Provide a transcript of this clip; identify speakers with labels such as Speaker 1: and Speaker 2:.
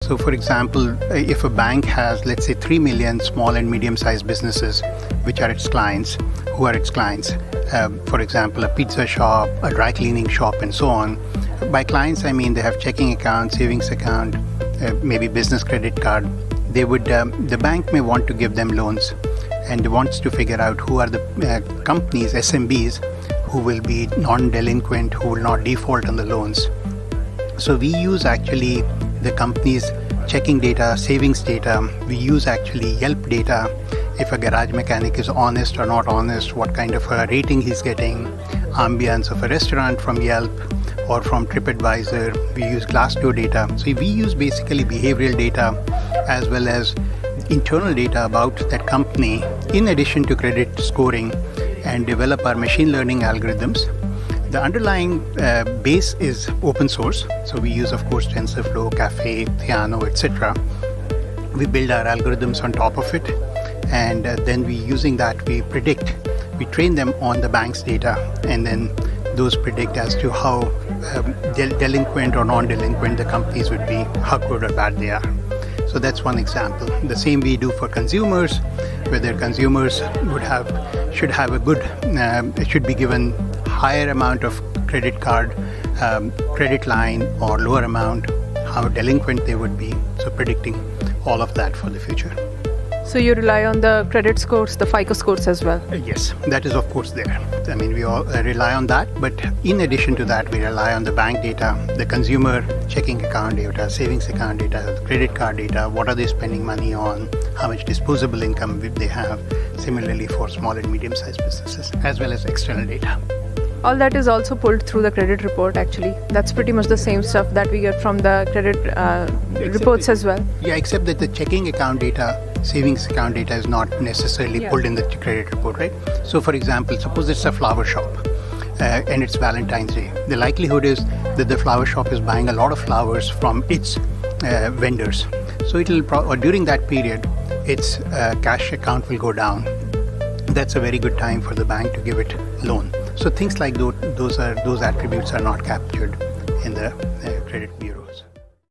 Speaker 1: So for example, if a bank has, let's say, 3 million small and medium-sized businesses, which are its clients, who are its clients, for example, a pizza shop, a dry cleaning shop, and so on. By clients, I mean they have checking account, savings account, maybe business credit card. The bank may want to give them loans and wants to figure out who are the companies, SMBs, who will be non-delinquent, who will not default on the loans. So we use actually the company's checking data, savings data. We use actually Yelp data. If a garage mechanic is honest or not honest, what kind of a rating he's getting, ambience of a restaurant from Yelp or from TripAdvisor. We use Glassdoor data. So we use basically behavioral data as well as internal data about that company in addition to credit scoring, and develop our machine learning algorithms. The underlying base is open source. So we use, of course, TensorFlow, Caffe, Theano, etc. We build our algorithms on top of it, and then using that, we train them on the bank's data, and then those predict as to how delinquent or non-delinquent the companies would be, how good or bad they are. So that's one example. The same we do for consumers, whether consumers should be given higher amount of credit card, credit line, or lower amount, how delinquent they would be. So predicting all of that for the future.
Speaker 2: So you rely on the credit scores, the FICO scores as well?
Speaker 1: Yes, that is of course there. I mean, we all rely on that, but in addition to that, we rely on the bank data, the consumer checking account data, savings account data, the credit card data, what are they spending money on, how much disposable income they have, similarly for small and medium-sized businesses, as well as external data.
Speaker 2: All that is also pulled through the credit report, actually. That's pretty much the same stuff that we get from the credit reports as well.
Speaker 1: Yeah, except that the checking account data, savings account data is not necessarily pulled in the credit report, right? So for example, suppose it's a flower shop and it's Valentine's Day. The likelihood is that the flower shop is buying a lot of flowers from its vendors. So during that period, its cash account will go down. That's a very good time for the bank to give it loan. So things like those attributes are not captured in the credit bureaus.